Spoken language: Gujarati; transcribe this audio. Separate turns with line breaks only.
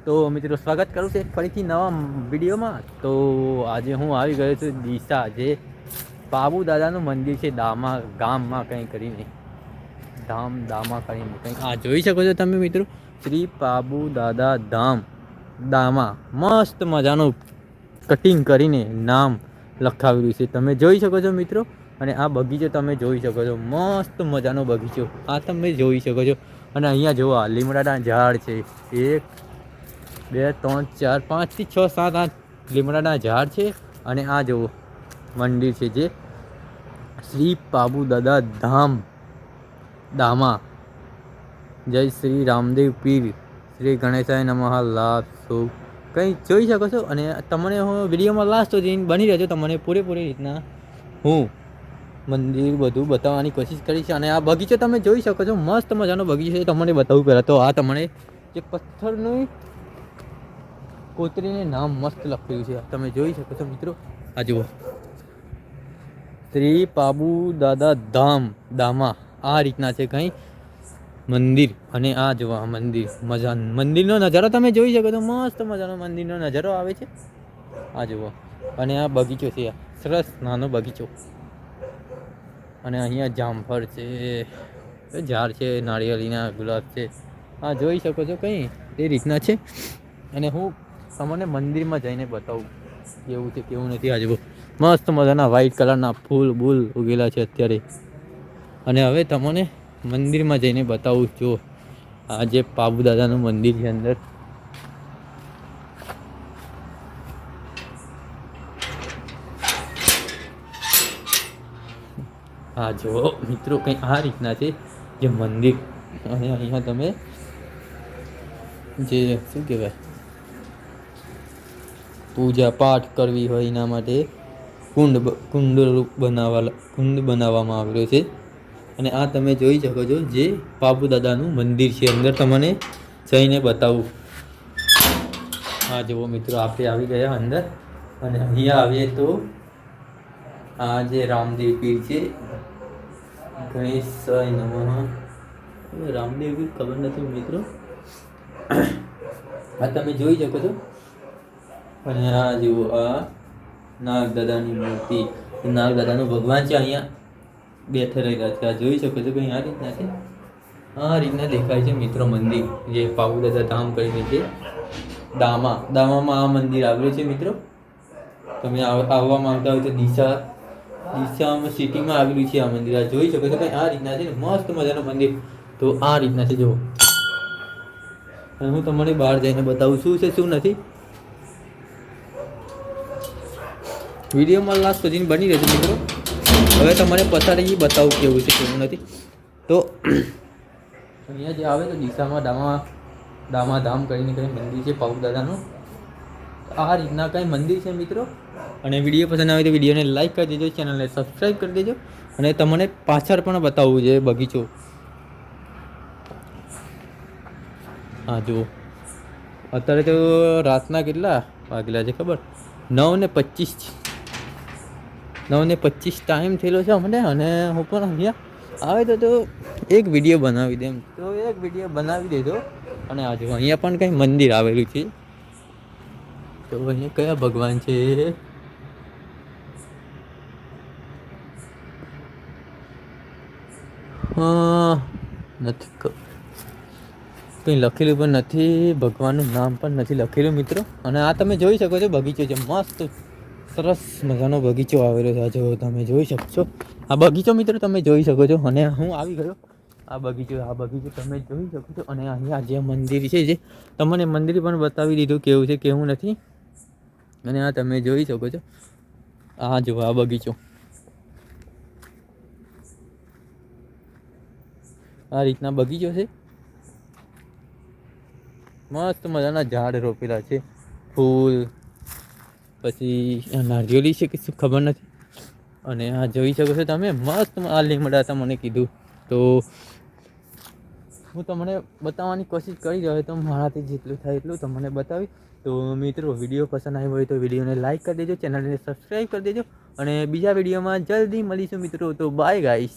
તો મિત્રો સ્વાગત કરું છું એક ફરીથી નવા વિડીયોમાં. તો આજે હું આવી ગયો છું ડીસા, જે પાબુ દાદાનું મંદિર છે દામા ગામમાં કંઈ કરીને દામા કરીને કંઈક આ જોઈ શકો છો તમે મિત્રો, શ્રી પાબુ દાદા ધામ દામા. મસ્ત મજાનું કટિંગ કરીને નામ લખાવેલું છે, તમે જોઈ શકો છો મિત્રો. અને આ બગીચો તમે જોઈ શકો છો, મસ્ત મજાનો બગીચો આ તમે જોઈ શકો છો. અને અહીંયા જોવા લીમડાના ઝાડ છે, 1 2 3 4 5 થી 6 7 8 લીમડાના ઝાડ છે. અને આ જો મંદિર છે, જે શ્રી પાબુ દાદા ધામ દામા. જય શ્રી રામદેવ પીર, શ્રી ગણેશાય નમઃ. લાભ શુભ કંઈ જોઈ શકો છો. અને તમને હું વિડીયોમાં લાસ્ટ સુધી બની રહેજો, તમને પૂરેપૂરી રીતના હું મંદિર બધું બતાવવાની કોશિશ કરીશ. અને આ બગીચો તમે જોઈ શકો છો, મસ્ત મજાનો બગીચો છે. તમને બતાવું પહેલાં તો આ તમને જે પથ્થરનું કોતરીને નામ મસ્ત લખેલું છે, તમે જોઈ શકો છો મિત્રો. આ જુઓ, શ્રી પાબુ દાદા ધામ દામા. આ રીતના છે કંઈ મંદિર. અને આ જોવા મંદિર, મંદિરનો નજારો તમે જોઈ શકો છો, મસ્ત મજાનો મંદિરનો નજારો આવે છે. આ જુઓ, અને આ બગીચો છે, સરસ નાનો બગીચો. અને અહીંયા જામફળ છે, ઝાડ છે, નાળિયેરીના ગુલાબ છે. આ જોઈ શકો છો કંઈ એ રીતના છે. અને હું તમને મંદિરમાં જઈને બતાવું કેવું છે કેવું નથી. આ જુઓ, મસ્ત મજાના વ્હાઈટ કલરના ફૂલ બૂલ ઉગેલા છે અત્યારે. અને હવે તમને મંદિરમાં જઈને બતાવું. જો આ જે પાબુ દાદાનું મંદિર છે અંદર, હા જો મિત્રો કંઈ આ રીતના છે જે મંદિર. અને અહીંયા તમે જે શું કહેવાય પૂજા પાઠ કરવી હોય એના માટે કુંડ બનાવવામાં આવેલો છે. અને આ તમે જોઈ શકો છો જે પાબુ દાદાનું મંદિર છે, અંદર તમને જઈને બતાવું. હા જુઓ મિત્રો, આપણે આવી ગયા અંદર. અને અહીંયા આવીએ તો આ જે રામદેવ પીર છે, ગણેશાય નમઃ. રામદેવ પીર ખબર નથી મિત્રો, આ તમે જોઈ શકો છો. અને આ જુઓ, આ નાગ દાદાની મૂર્તિ, નાગ દાદાનું ભગવાન છે, અહીંયા બેઠા રહેલા છે. આ જોઈ શકો છો કંઈ આ રીતના છે. આ રીતના દેખાય છે મિત્રો મંદિર, જે પાબુ દાદા ધામ કરીને છે દામામાં આ મંદિર આવેલું છે મિત્રો. તમે આવવા માંગતા હોય તો ડીસામાં સિટીમાં આવેલું છે આ મંદિર. આ જોઈ શકો છો કંઈ આ રીતના છે, મસ્ત મજાનું મંદિર. તો આ રીતના છે જુઓ. અને હું તમને બહાર જઈને બતાવું શું છે શું નથી. વિડીયોમાં લાસ્ટ સુધી બની રહેશે મિત્રો. હવે તમારે પછાડી બતાવું કેવું છે કેવું નથી. તો અહીંયા જે આવે તો ડીસામાં દામા ધામ કરીને કંઈ મંદિર છે પાબુ દાદાનું. આ રીતના કંઈ મંદિર છે મિત્રો. અને વિડીયો પસંદ આવે તો વિડીયોને લાઈક કરી દેજો, ચેનલને સબસ્ક્રાઈબ કરી દેજો. અને તમને પાછળ પણ બતાવવું છે બગીચો. હા જુઓ, અત્યારે તો રાતના કેટલા વાગેલા છે ખબર? 9:25 ટાઈમ થયેલો છે અમને. અને હું પણ અહીંયા આવે તો એક વિડીયો બનાવી દઉં, તો એક વિડીયો બનાવી દેજો. અને આ જુઓ, અહીંયા પણ કંઈ મંદિર આવેલું છે. તો અહીંયા કયા ભગવાન છે? નથી કંઈ લખેલું પણ નથી, ભગવાનનું નામ પણ નથી લખેલું મિત્રો. અને આ તમે જોઈ શકો છો બગીચો છે, મસ્ત સરસ મજાનો બગીચો આવેલો છે. જો તમે જોઈ શકશો આ બગીચો મિત્રો, તમે જોઈ શકો છો. અને હું આવી ગયો આ બગીચો તમે જોઈ શકો છો. અને અહીંયા જે મંદિર છે, જે તમને મંદિર પણ બતાવી દીધું કેવું છે કેવું નથી. અને આ તમે જોઈ શકો છો. આ જુઓ, આ બગીચો આ રીતના બગીચો છે. મસ્ત મજાના ઝાડ રોપેલા છે, ફૂલ, પછી નારિયેળી છે કે શું ખબર નથી. અને આ જોઈ શકો છો તમે, મસ્ત આ લીમડા તમને કીધું. તો હું તમને બતાવવાની કોશિશ કરી રહ્યો, તો મારાથી જેટલું થાય એટલું તમને બતાવી. તો મિત્રો, વિડીયો પસંદ આવ્યો હોય તો વિડીયોને લાઈક કરી દેજો, ચેનલને સબસ્ક્રાઈબ કરી દેજો. અને બીજા વિડીયોમાં જલ્દી મળીશું મિત્રો. તો બાય ગાઈસ.